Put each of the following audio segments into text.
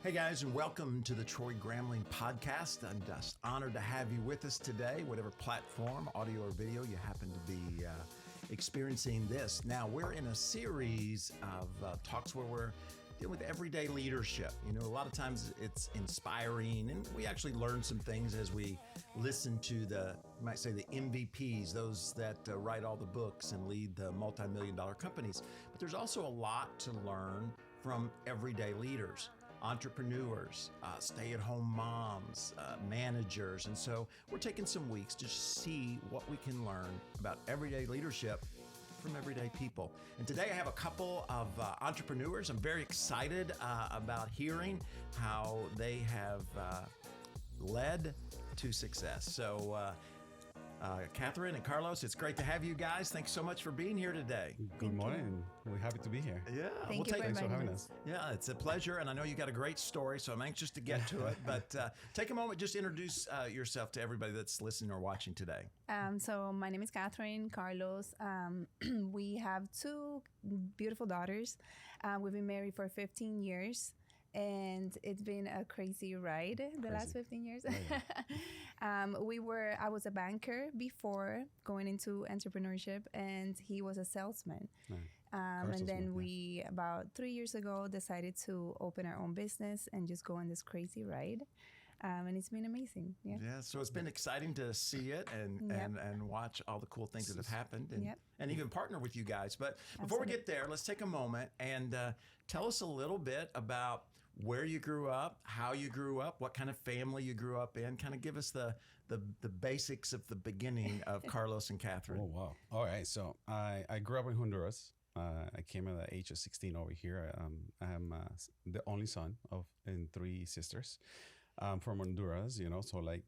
Hey guys, and welcome to the Troy Gramling podcast. I'm just honored to have you with us today, whatever platform, audio or video, you happen to be experiencing this. Now, we're in a series of talks where we're dealing with everyday leadership. You know, a lot of times it's inspiring, and we actually learn some things as we listen to you might say the MVPs, those that write all the books and lead the multi-million-dollar companies. But there's also a lot to learn from everyday leaders. Entrepreneurs, stay-at-home moms, managers. And so we're taking some weeks to see what we can learn about everyday leadership from everyday people. And today I have a couple of entrepreneurs. I'm very excited about hearing how they have led to success. So Katherine and Carlos, it's great to have you guys. Thanks so much for being here today. Good morning. We're happy to be here. Yeah. Thanks for having us. Yeah, it's a pleasure. And I know you got a great story, so I'm anxious to get to it. But take a moment, just introduce yourself to everybody that's listening or watching today. So my name is Katherine, Carlos. We have two beautiful daughters. We've been married for 15 years. And it's been a crazy ride the last 15 years. I was a banker before going into entrepreneurship, and he was a salesman. And then we, about 3 years ago, decided to open our own business and just go on this crazy ride. And it's been amazing. Yeah. So it's been exciting to see it and watch all the cool things that have happened and even partner with you guys. But before we get there, let's take a moment and tell us a little bit about where you grew up, how you grew up, what kind of family you grew up in. Kind of give us the basics of the beginning of Carlos and Katherine. Oh, wow. All right. So I grew up in Honduras. I came at the age of 16 over here. I am the only son and three sisters. From Honduras, you know, so like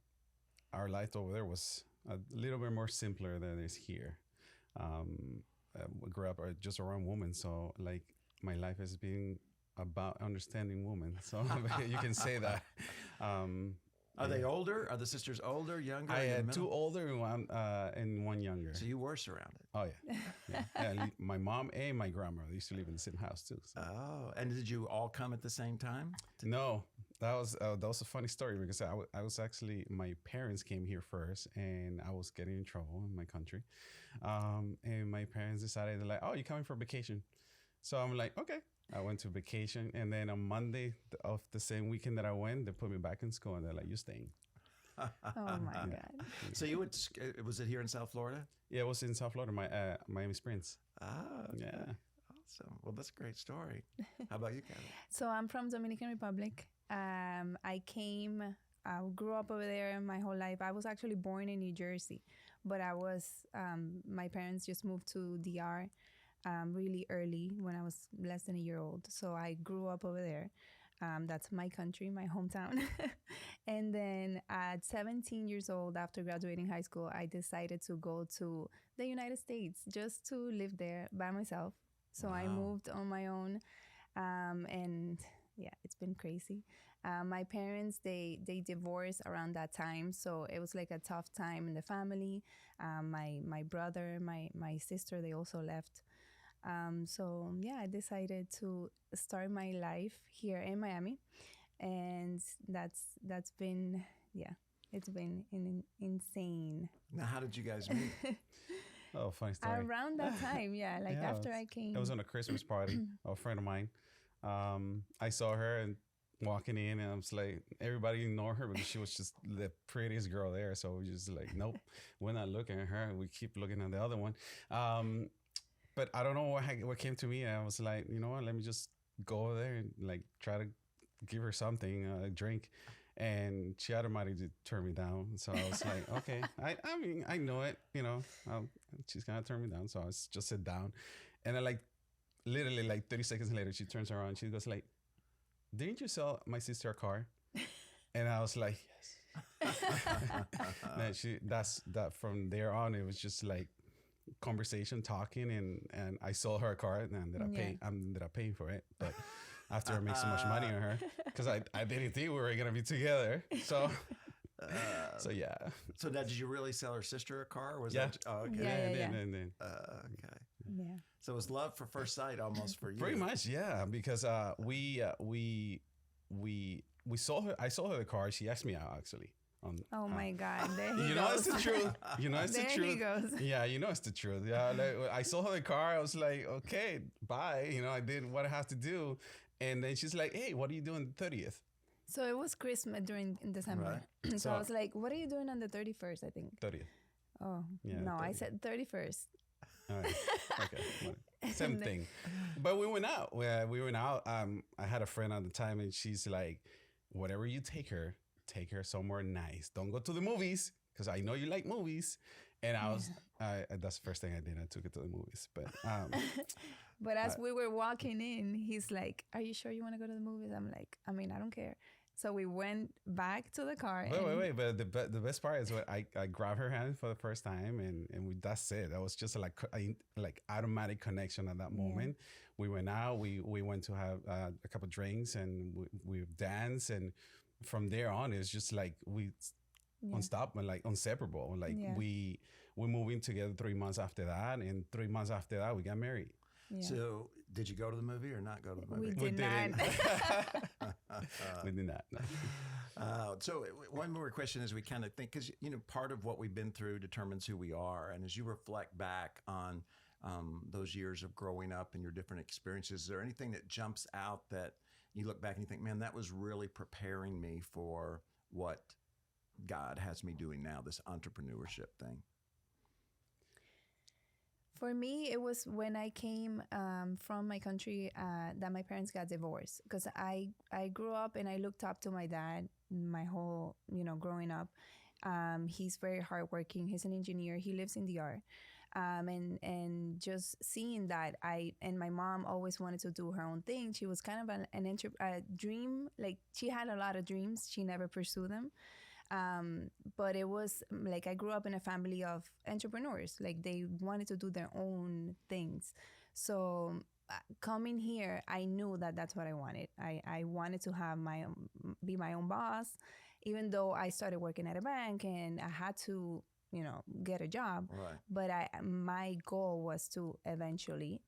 our life over there was a little bit more simpler than it is here. We grew up just around women, so like my life has been about understanding women. So you can say that. Are they older? Are the sisters older, younger? I had two older and one younger. So you were surrounded. Oh, yeah. My mom and my grandma, they used to live in the same house too. So. Oh, and did you all come at the same time? No, that was a funny story because I was actually, my parents came here first and I was getting in trouble in my country. And my parents decided, they're like, oh, you're coming for vacation. So I'm like, okay. I went to vacation, and then on Monday of the same weekend that I went, they put me back in school, and they're like, "You're staying." Oh my God! So you went? Was it here in South Florida? Yeah, it was in South Florida, Miami Springs. Ah, okay. Yeah. Awesome. Well, that's a great story. How about you, Katherine? So I'm from Dominican Republic. I grew up over there my whole life. I was actually born in New Jersey, but my parents just moved to DR. Really early when I was less than a year old. So I grew up over there. That's my country, my hometown. And then at 17 years old, after graduating high school, I decided to go to the United States just to live there by myself. So I moved on my own. And yeah, it's been crazy. My parents, they divorced around that time. So it was like a tough time in the family. My brother, my sister, they also left. So yeah, I decided to start my life here in Miami, and that's been, it's been insane. Now, how did you guys meet? Oh, funny story. Around that time, after I came. It was on a Christmas party of a friend of mine. I saw her and walking in, and I was like, everybody ignored her because she was just the prettiest girl there. So we just like, nope, we're not looking at her. We keep looking at the other one. But I don't know what came to me. I was like, you know what? Let me just go over there and like try to give her something, a drink. And she automatically turned me down. So I was like, okay. I mean, I know it, you know. She's gonna turn me down. So I was just sit down. And then literally 30 seconds later, she turns around. She goes like, didn't you sell my sister a car? And I was like, yes. Man, from there on, it was just like conversation, talking, and I sold her a car and ended up paying for it. But after I made so much money on her, because I didn't think we were gonna be together. So yeah. So now, did you really sell her sister a car? Or was yeah. that? Oh, okay. Yeah. Okay. Yeah. So it was love for first sight, almost for you. Pretty much, yeah. Because we we saw her. I saw her in the car. She asked me out actually. Oh my God! There he You goes. know it's the truth. You know it's There the he truth. goes. Yeah, you know it's the truth. Yeah, like, I saw her in the car. I was like, okay, bye. You know, I did what I have to do, and then she's like, hey, what are you doing the 30th? So it was Christmas in December. Right. So I was like, "What are you doing on the 31st?" I think. 30th. Oh Yeah, no, I 30th. said 31st. All right. Okay. Well, same thing. But we went out. We went out. I had a friend at the time, and she's like, whatever you take her somewhere nice. Don't go to the movies because I know you like movies. And I was, that's the first thing I did. I took it to the movies. But But as we were walking in, he's like, "Are you sure you want to go to the movies?" I'm like, "I mean, I don't care." So we went back to the car. wait. But the best part is what I grabbed her hand for the first time, and that's it. That was just like automatic connection at that moment. We went out. We went to have a couple of drinks, and we danced, and from there on, it's just like we unstoppable, like inseparable. Like we moved in together 3 months after that, and 3 months after that, we got married. Yeah. So, did you go to the movie or not go to the movie? We did not. We did not. No. So, one more question as we kind of think, because part of what we've been through determines who we are, and as you reflect back on those years of growing up and your different experiences, is there anything that jumps out that you look back and you think, man, that was really preparing me for what God has me doing now, this entrepreneurship thing? For me, it was when I came from my country that my parents got divorced, because I grew up and I looked up to my dad my whole, growing up. He's very hardworking. He's an engineer. He lives in DR. And just seeing that, and my mom always wanted to do her own thing. She was kind of a dream, like she had a lot of dreams. She never pursued them. But it was like I grew up in a family of entrepreneurs. Like they wanted to do their own things. So coming here, I knew that that's what I wanted. I wanted to have be my own boss, even though I started working at a bank and I had to, get a job. Right. But my goal was to eventually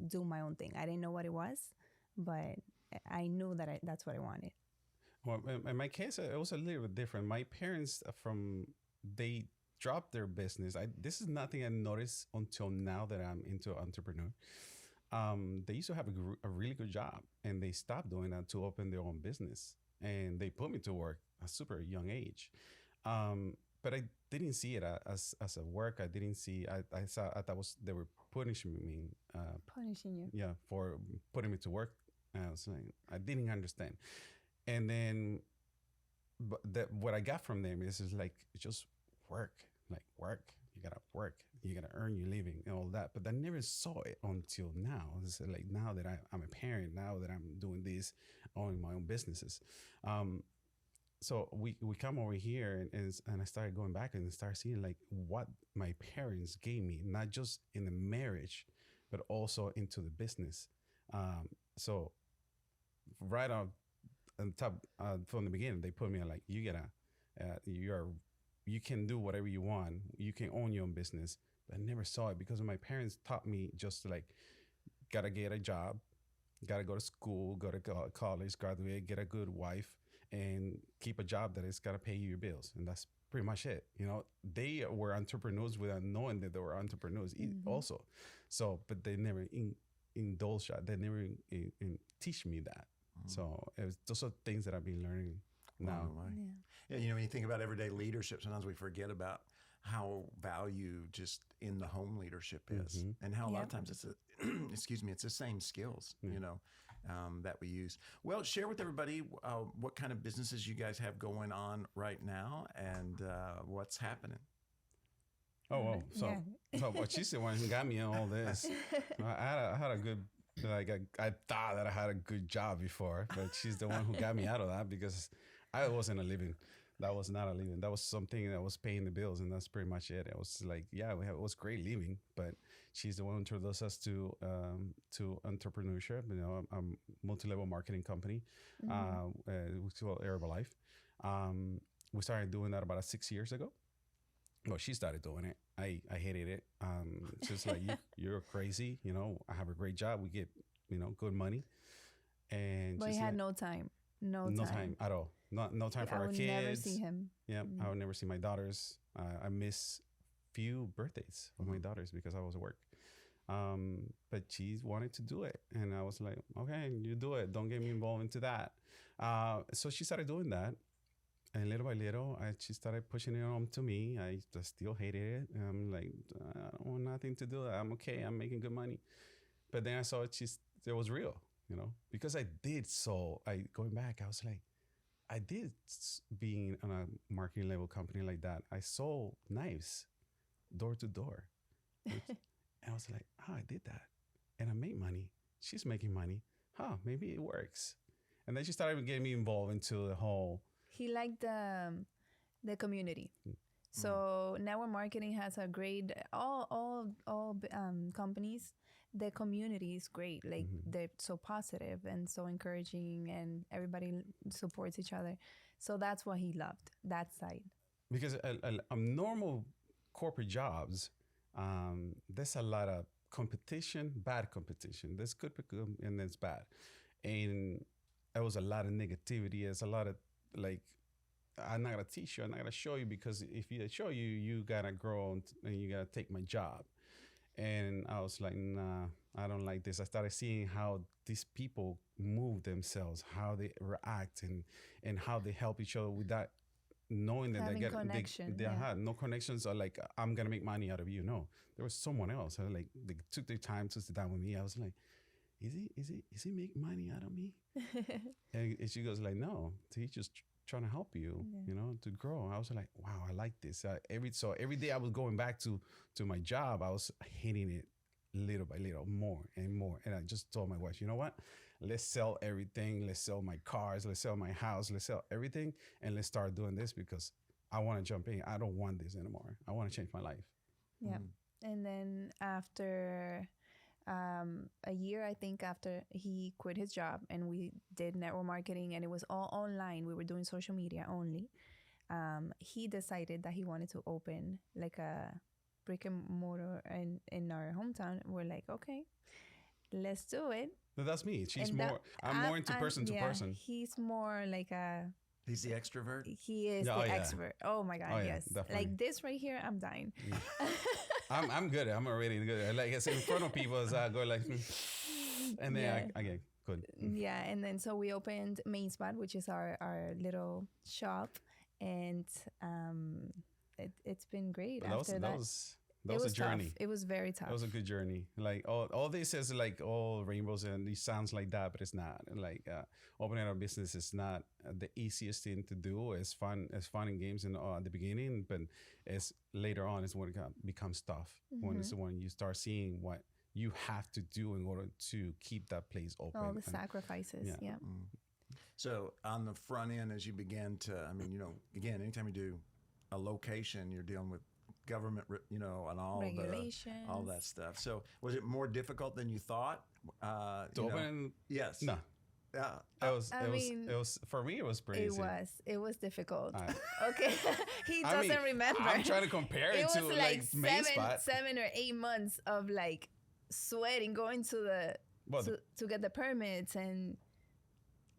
do my own thing. I didn't know what it was, but I knew that that's what I wanted. Well, in my case, it was a little bit different. My parents, they dropped their business. This is nothing I noticed until now that I'm into entrepreneur. They used to have a really good job, and they stopped doing that to open their own business. And they put me to work at a super young age. But I didn't see it as a work. I didn't see. I thought they were punishing me. Punishing you. Yeah, for putting me to work. I was like, I didn't understand. And then, what I got from them is like, just work. You gotta work. You gotta earn your living and all that. But I never saw it until now. It's like now that I'm a parent, now that I'm doing this, owning my own businesses. So we come over here and I started going back and start seeing like what my parents gave me, not just in the marriage, but also into the business. So right on top from the beginning, they put me on like, you can do whatever you want. You can own your own business. But I never saw it because my parents taught me just like, gotta get a job, gotta go to school, go to college, graduate, get a good wife, and keep a job that is gotta pay you your bills. And that's pretty much it. They were entrepreneurs without knowing that they were entrepreneurs also. So, but they never indulge that. They never teach me that. So those are things that I've been learning now. Yeah, when you think about everyday leadership, sometimes we forget about how value just in the home leadership is, and how a lot of times it's it's the same skills, that we use. Well, share with everybody what kind of businesses you guys have going on right now, and what's happening. Oh, well, so well, she's the one who got me in all this. I had a good. I thought that I had a good job before, but she's the one who got me out of that because I wasn't a living. That was not a living. That was something that was paying the bills, and that's pretty much it. It was like, it was great living, but she's the one who introduced us to entrepreneurship. A multi-level marketing company, which is called Herbalife. We started doing that about 6 years ago. Well, she started doing it. I hated it. Just like you're crazy. I have a great job. We get good money, and but you had no time. No No time. time at all. No time for I our would kids. never see him. Yeah, I would never see my daughters. I miss few birthdays of my daughters because I was at work. But she wanted to do it, and I was like, okay, you do it. Don't get me involved into that. So she started doing that, and little by little, she started pushing it on to me. I still hated it. I'm like, I don't want nothing to do. I'm okay. I'm making good money. But then I saw it was real, because I did. So going back, I was like, I did being on a marketing level company like that. I sold knives door to door. And I was like, I did that. And I made money. She's making money. Maybe it works. And then she started getting me involved into the whole. He liked the community. So network marketing has a great, all companies, the community is great. Like they're so positive and so encouraging, and everybody supports each other. So that's what he loved, that side. Because a normal corporate jobs, there's a lot of competition, bad competition. There's good and there's bad. And there was a lot of negativity. There's a lot of like, I'm not going to teach you. I'm not going to show you, because if I show you, you got to grow and you got to take my job. And I was like, nah, I don't like this. I started seeing how these people move themselves, how they react, and how they help each other without knowing that Having connection, they had no connections, or like, I'm going to make money out of you. No, there was someone else. Like, they took their time to sit down with me. I was like, is he make money out of me? And she goes like, no, he's just trying to help you, to grow. I was like, wow, I like this. Every day I was going back to my job, I was hating it little by little, more and more. And I just told my wife, you know what? Let's sell everything. Let's sell my cars. Let's sell my house. Let's sell everything. And let's start doing this, because I want to jump in. I don't want this anymore. I want to change my life. Yeah. And then after a year, I think, after he quit his job and we did network marketing, and it was all online. We were doing social media only. He decided that he wanted to open like a brick and mortar in our hometown. We're like, okay, let's do it. No, that's me. I'm more into person to yeah, person. He's more like He's the extrovert. He is the extrovert. Oh my God, yes. Definitely. Like this right here, I'm dying. I'm good. I'm already good. Like I say, in front of people, I go like, and then I get good. Yeah, and then so we opened Main Spot, which is our little shop, and it's been great. That was a journey. Tough. It was very tough. That was a good journey. Like all this is like all rainbows, and it sounds like that, but it's not. Like opening a business is not the easiest thing to do. It's fun and games at the beginning, but it's later on is when it becomes tough. When you start seeing what you have to do in order to keep that place open. All the sacrifices. Yeah. So on the front end, as you began to, again, anytime you do a location, you're dealing with government, and all all that stuff. So was it more difficult than you thought? To open? Yes. No. It was for me. It was pretty easy. It was difficult. Okay, he doesn't remember. I'm trying to compare it to like Main Spot. 7 or 8 months of like sweating, going to to get the permits and.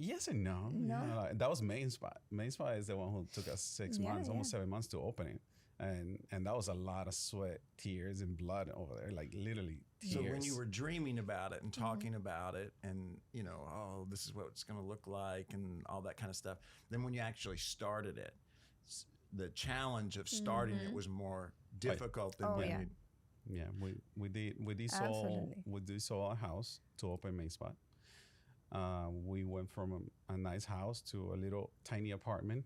Yes and no. No? Yeah, that was Main Spot. Main Spot is the one who took us 6 months, almost 7 months to open it. And that was a lot of sweat, tears, and blood over there, like literally tears. So when you were dreaming about it and talking about it and, this is what it's going to look like and all that kind of stuff, then when you actually started it, the challenge of starting it was more difficult than when you... Yeah, we sold our house to open Main Spot. We went from a nice house to a little tiny apartment.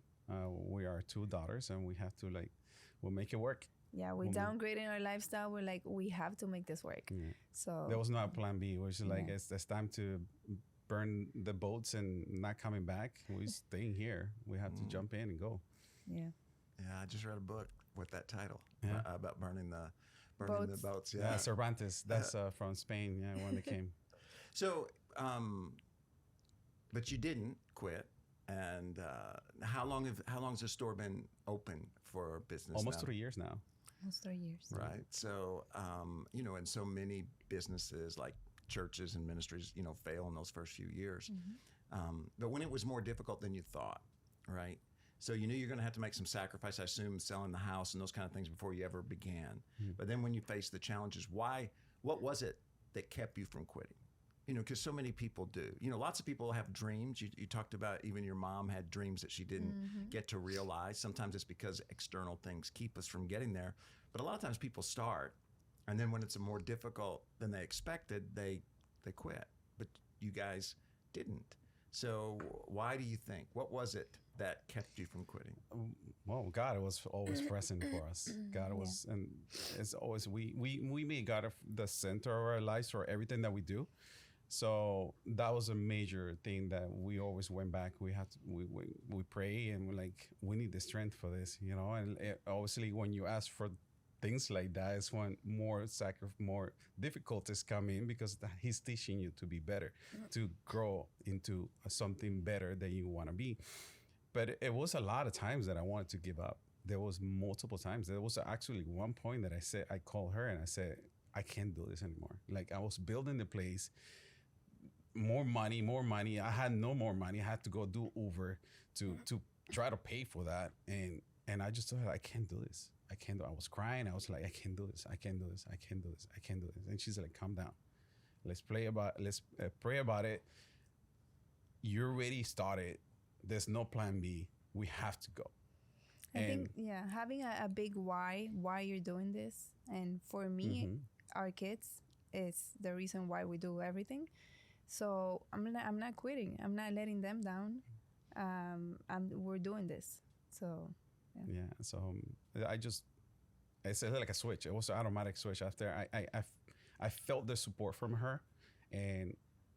We are 2 daughters, and we have to we'll make it work. Yeah, we downgraded our lifestyle. We're like, we have to make this work. Yeah. So there was no plan B. It was like, it's time to burn the boats and not coming back. We're staying here. We have to jump in and go. Yeah. Yeah, I just read a book with that title about burning the boats. Yeah, Cervantes. That's from Spain. Yeah, when they came. So, but you didn't quit. And how long has the store been open for business? Almost now? 3 years now. Almost 3 years. Right. So, and so many businesses like churches and ministries, fail in those first few years. But when it was more difficult than you thought, right? So you knew you're going to have to make some sacrifice, I assume, selling the house and those kind of things before you ever began. But then when you faced the challenges, what was it that kept you from quitting? You know, because so many people do. You know, lots of people have dreams. You talked about even your mom had dreams that she didn't get to realize. Sometimes it's because external things keep us from getting there. But a lot of times people start, and then when it's more difficult than they expected, they quit. But you guys didn't. So why do you think? What was it that kept you from quitting? Well, God was always present for us. God was, and it's always, we made God the center of our lives for everything that we do. So that was a major thing that we always went back. We had to, we pray, and we're like, we need the strength for this, you know. And obviously, when you ask for things like that, is when more difficulties come in, because He's teaching you to be better, to grow into something better than you want to be. But it was a lot of times that I wanted to give up. There was multiple times. There was actually one point that I called her and I said, I can't do this anymore. Like, I was building the place. More money. I had no more money. I had to go do Uber to try to pay for that. And I just told her, I can't do this. I can't do it. I was crying. I was like, I can't do this. I can't do this. I can't do this. I can't do this. And she's like, calm down. Let's pray about it. You already started. There's no plan B. We have to go. I think, having a big why you're doing this. And for me, our kids is the reason why we do everything. So I'm not quitting. I'm not letting them down. We're doing this. So yeah. So it's like a switch. It was an automatic switch. After I felt the support from her, and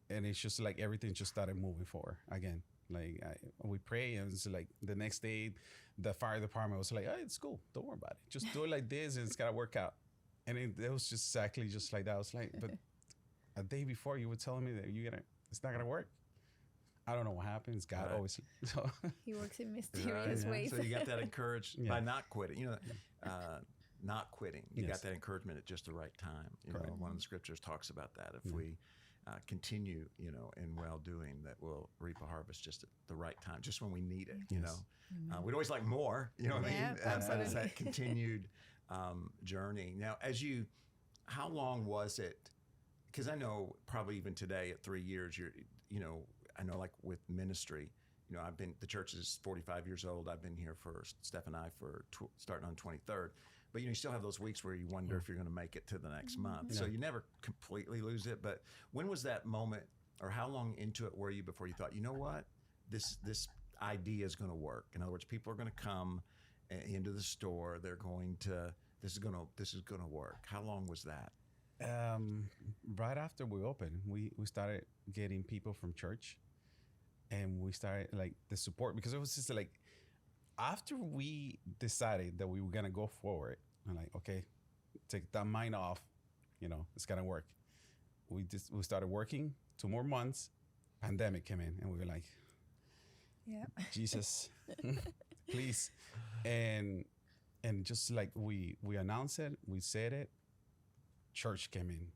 it's just like everything just started moving forward again. Like we pray, and it's like the next day, the fire department was like, "Oh, it's cool. Don't worry about it. Just do it like this, and it's gotta work out." And it was just exactly just like that. I was like, but a day before you were telling me that it's not gonna work. I don't know what happens. God always. So. He works in mysterious ways. So you got that encouraged by not quitting. You know, not quitting. You got that encouragement at just the right time. You know, one of the scriptures talks about that. If we continue, you know, in well doing, that we'll reap a harvest just at the right time, just when we need it. You know, we'd always like more. You know what I mean? But it's that continued journey. Now, how long was it? Because I know probably even today at 3 years, I know like with ministry, you know, the church is 45 years old. I've been here for Steph and I for starting on 23rd. But, you know, you still have those weeks where you wonder if you're going to make it to the next month. So you never completely lose it. But when was that moment, or how long into it were you before you thought, you know what, this idea is going to work? In other words, people are going to come into the store. This is going to work. How long was that? Right after we opened, we started getting people from church, and we started like the support, because it was just like after we decided that we were gonna go forward, I'm like, okay, take that mind off, you know, it's gonna work. We started working 2 more months, pandemic came in, and we were like, Jesus, please, and just like we announced it, we said it. Church came in,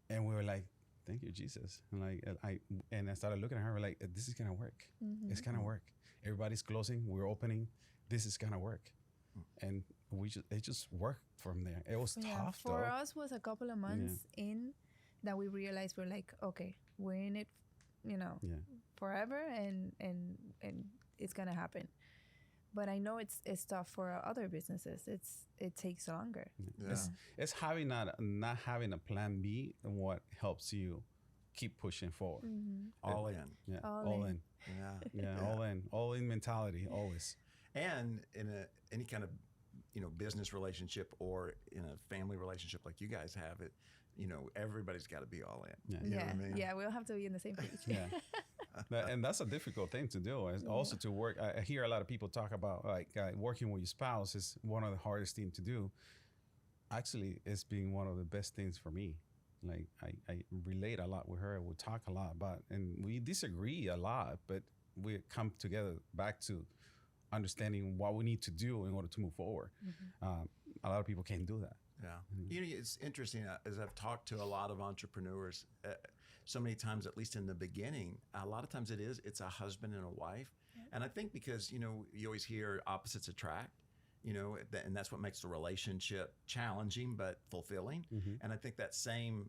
and we were like, thank you, Jesus. And I started looking at her, like, this is gonna work. It's gonna work. Everybody's closing, we're opening. This is gonna work. And it just worked from there. It was tough for us. Was a couple of months in that we realized we're like, okay, we're in it, you know, forever, and it's gonna happen. But I know it's tough for other businesses. It takes longer. Yeah. It's not having a plan B what helps you keep pushing forward. All in. Yeah. All in. Yeah. All in mentality always. And in any kind of, you know, business relationship or in a family relationship like you guys have it, you know, everybody's got to be all in. Yeah. You know what I mean? Yeah, we'll have to be on the same page. Yeah. And that's a difficult thing to do. Also to work. I hear a lot of people talk about like working with your spouse is one of the hardest things to do. Actually, it's been one of the best things for me. Like I relate a lot with her. We talk a lot about, and we disagree a lot, but we come together back to understanding what we need to do in order to move forward. A lot of people can't do that. Yeah. You know, it's interesting as I've talked to a lot of entrepreneurs, so many times, at least in the beginning, a lot of times it's a husband and a wife. And I think because, you know, you always hear opposites attract, you know, and that's what makes the relationship challenging but fulfilling. And I think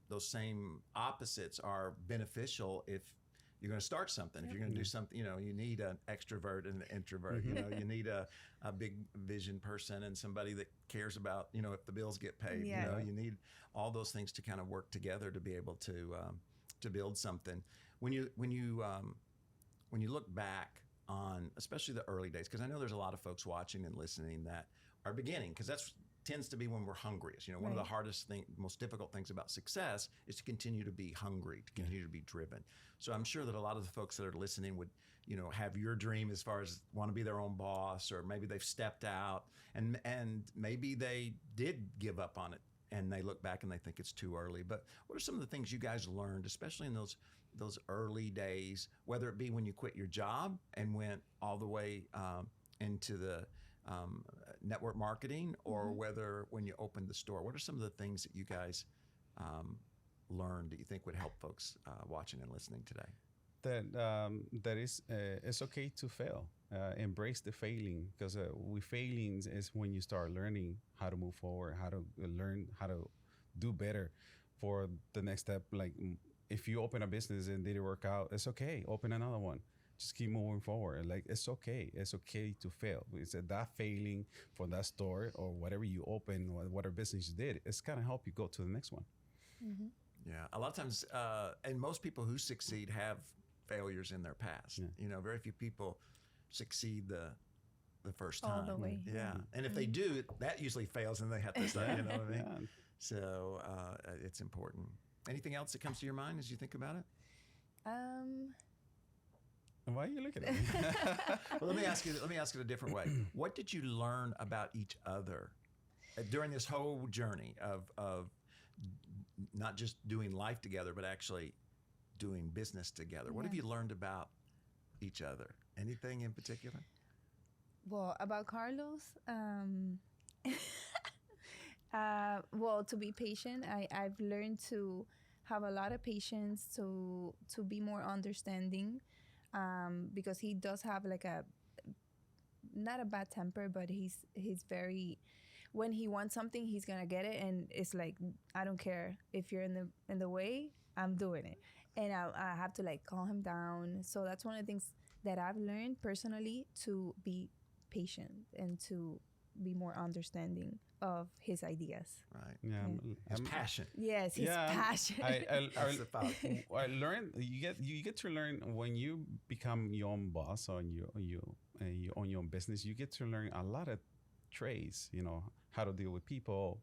those same opposites are beneficial if you're going to start something. If you're going to do something, you know, you need an extrovert and an introvert. You know, you need a big vision person and somebody that cares about, you know, if the bills get paid. You know, you need all those things to kind of work together to be able to build something. When you look back on, especially the early days, because I know there's a lot of folks watching and listening that are beginning, because that's tends to be when we're hungriest. You know, one of the hardest most difficult things about success is to continue to be hungry, to continue to be driven. So I'm sure that a lot of the folks that are listening would, you know, have your dream as far as want to be their own boss, or maybe they've stepped out and maybe they did give up on it and they look back and they think it's too early. But what are some of the things you guys learned, especially in those early days, whether it be when you quit your job and went all the way into the network marketing, or whether when you opened the store? What are some of the things that you guys learned that you think would help folks watching and listening today? That is it's okay to fail. Embrace the failing, because with failings is when you start learning how to move forward, how to learn how to do better for the next step. Like if you open a business and didn't work out, it's okay. Open another one. Just keep moving forward. Like it's okay. It's okay to fail. It's that failing for that store or whatever you open or whatever business you did, it's gonna help you go to the next one. Yeah, a lot of times, and most people who succeed have failures in their past. You know, very few people succeed the first time. All the way. Yeah, and if they do, that usually fails, and they have to start. You know what I mean? So it's important. Anything else that comes to your mind as you think about it? Why are you looking at me? Well, let me ask it a different way. What did you learn about each other during this whole journey of not just doing life together, but actually doing business together? What have you learned about each other? Anything in particular? Well, about Carlos, well, to be patient, I've learned to have a lot of patience, to be more understanding, because he does have like not a bad temper, but he's very, when he wants something, he's gonna get it, and it's like, I don't care if you're in the way, I'm doing it, and I have to like calm him down. So that's one of the things that I've learned personally, to be patient and to be more understanding of his ideas. Right. Yeah. His passion. Yes, his passion. I learned you get to learn when you become your own boss, or you own your own business. You get to learn a lot of traits. You know, how to deal with people,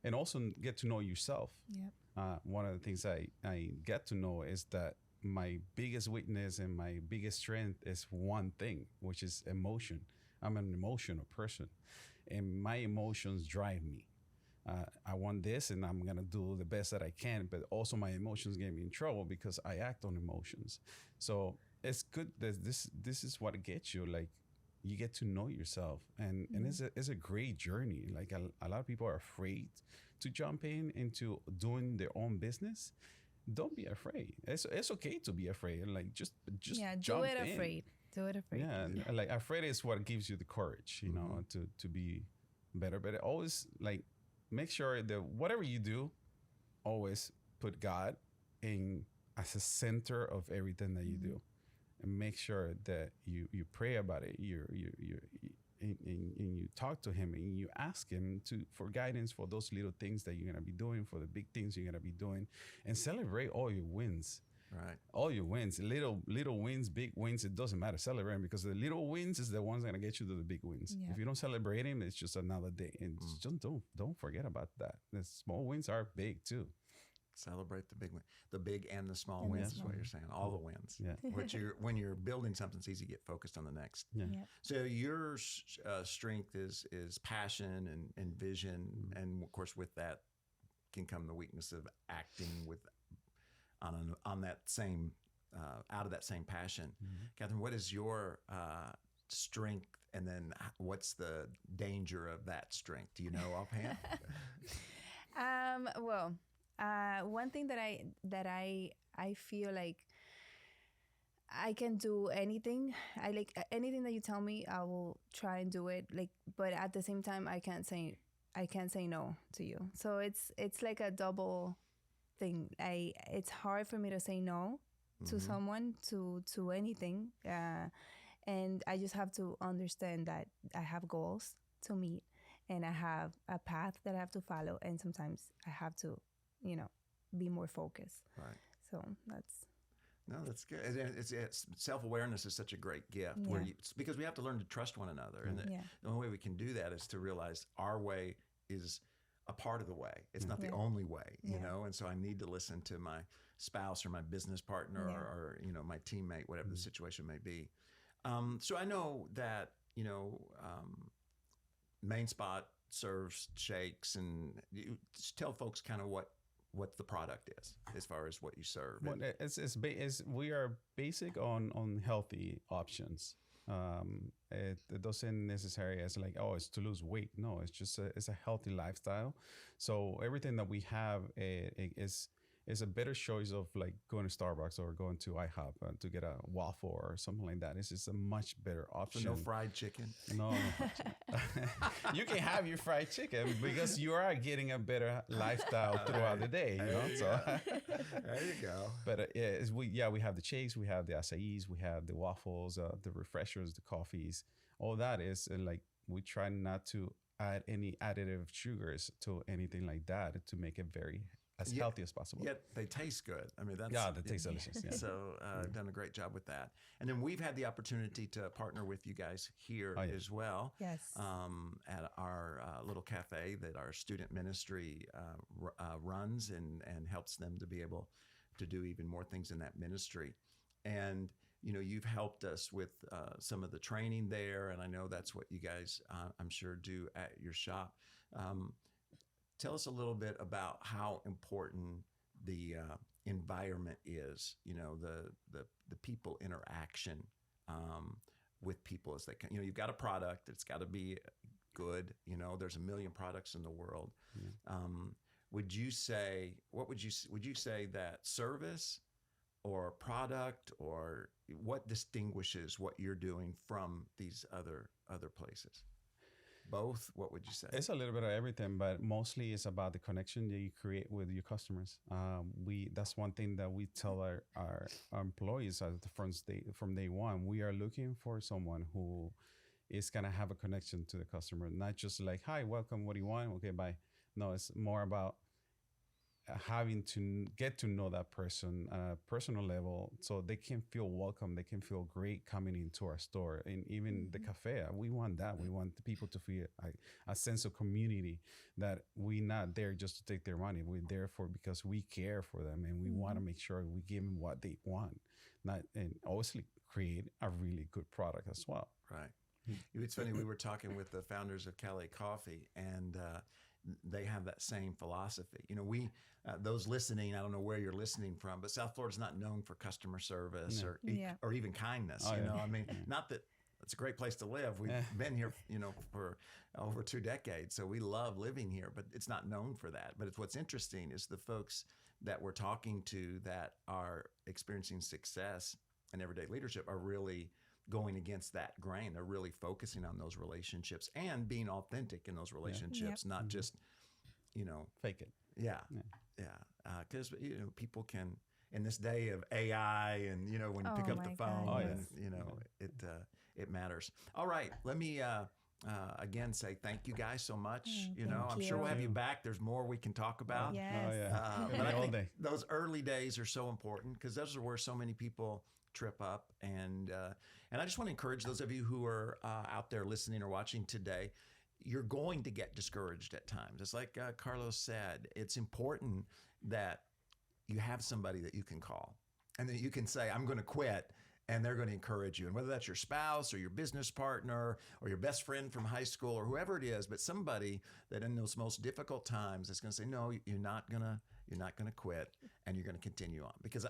and also get to know yourself. Yep. One of the things I get to know is that my biggest weakness and my biggest strength is one thing, which is emotion. I'm an emotional person, and my emotions drive me. I want this, and I'm gonna do the best that I can, but also my emotions get me in trouble because I act on emotions. So it's good that this is what gets you. Like, you get to know yourself, and it's a great journey. Like a lot of people are afraid to jump into doing their own business. Don't be afraid. It's okay to be afraid. Like just jump in. Do it afraid. Yeah, and like afraid is what gives you the courage, you know, to be better. But always like make sure that whatever you do, always put God as a center of everything that you do, and make sure that you pray about it. And you talk to Him, and you ask Him for guidance for those little things that you're gonna be doing, for the big things you're gonna be doing, and celebrate all your wins. Right. All your wins, little wins, big wins, it doesn't matter. Celebrate them, because the little wins is the ones that are gonna get you to the big wins. Yeah. If you don't celebrate them, it's just another day. And just don't forget about that. The small wins are big too. Celebrate the big win, the big and the small wins is what you're saying. All the wins. Yeah. When you're building something, it's easy to get focused on the next. Yeah. Yep. So your strength is passion and vision, and of course with that can come the weakness of acting on that same out of that same passion. Katherine, what is your strength, and then what's the danger of that strength? Do you know offhand? Well, one thing that I feel like I can do anything. I like anything that you tell me, I will try and do it. Like, but at the same time, I can't say no to you. So it's like a double thing. It's hard for me to say no to someone, to anything. And I just have to understand that I have goals to meet, and I have a path that I have to follow, and sometimes I have to, be more focused. Right. So that's No, that's good. It's self-awareness is such a great gift where it's because we have to learn to trust one another. And the only way we can do that is to realize our way is a part of the way. It's not the only way, you know? And so I need to listen to my spouse or my business partner or my teammate, whatever the situation may be. So I know that, Main Spot serves shakes, and you just tell folks kind of what the product is as far as what you serve. Well, we are basic on healthy options. It doesn't necessarily as like, oh, it's to lose weight. No, it's just it's a healthy lifestyle. So everything that we have is a better choice of like going to Starbucks or going to IHOP to get a waffle or something like that. It's just a much better option. So no fried chicken? No fried chicken. You can have your fried chicken because you are getting a better lifestyle throughout the day, So there you go. But we have the shakes, we have the acais, we have the waffles, the refreshers, the coffees. All that is like we try not to add any additive sugars to anything like that to make it very healthy as possible. Yet they taste good. I mean, they taste delicious. Yeah. So done a great job with that. And then we've had the opportunity to partner with you guys here as well. Yes. At our little cafe that our student ministry runs and helps them to be able to do even more things in that ministry. And you've helped us with some of the training there, and I know that's what you guys, I'm sure, do at your shop. Tell us a little bit about how important the environment is. The people interaction with people as they can. You've got a product; it's got to be good. There's a million products in the world. Would you say that service or product, or what distinguishes what you're doing from these other places? Both? What would you say? It's a little bit of everything, but mostly it's about the connection that you create with your customers. That's one thing that we tell our employees from day one. We are looking for someone who is going to have a connection to the customer, not just like, hi, welcome, what do you want? Okay, bye. No, it's more about having to get to know that person on a personal level so they can feel welcome, they can feel great coming into our store. And even the cafe, we want that. We want the people to feel a sense of community, that we're not there just to take their money. We're there because we care for them, and we want to make sure we give them what they want, and obviously create a really good product as well. Right. It's funny, we were talking with the founders of Calais Coffee, and they have that same philosophy. Those listening, I don't know where you're listening from, but South Florida's not known for customer service or even kindness. I mean, not that it's a great place to live. We've been here, for over 2 decades, so we love living here, but it's not known for that. But what's interesting is the folks that we're talking to that are experiencing success and everyday leadership are really going against that grain. They're really focusing on those relationships and being authentic in those relationships, not just, fake it. Yeah. Because, people can, in this day of AI and, when you pick up the phone, it matters. All right. Let me, again, say thank you guys so much. I'm sure we'll have you back. There's more we can talk about. Yes. But I think those early days are so important because those are where so many people trip up. And I just want to encourage those of you who are out there listening or watching today, you're going to get discouraged at times. It's like Carlos said, it's important that you have somebody that you can call and that you can say, I'm going to quit, and they're going to encourage you. And whether that's your spouse or your business partner or your best friend from high school or whoever it is, but somebody that in those most difficult times is going to say, no, you're not going to quit, and you're going to continue on. Because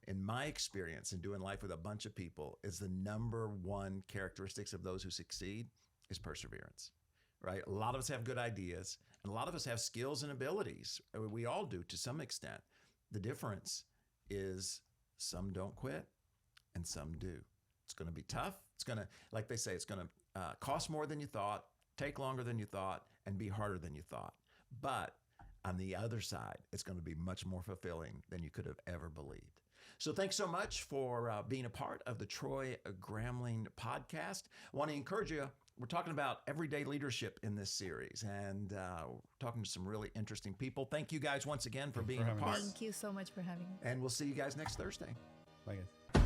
in my experience in doing life with a bunch of people, is the number one characteristics of those who succeed is perseverance, right? A lot of us have good ideas, and A lot of us have skills and abilities. We all do to some extent. The difference is some don't quit and some do. It's going to be tough. It's going to, like they say, it's going to cost more than you thought, take longer than you thought, and be harder than you thought. But on the other side, it's going to be much more fulfilling than you could have ever believed. So thanks so much for being a part of the Troy Gramling podcast. I want to encourage you. We're talking about everyday leadership in this series, and we're talking to some really interesting people. Thank you guys once again for being a part. Thank you so much for having us. And we'll see you guys next Thursday. Bye, guys.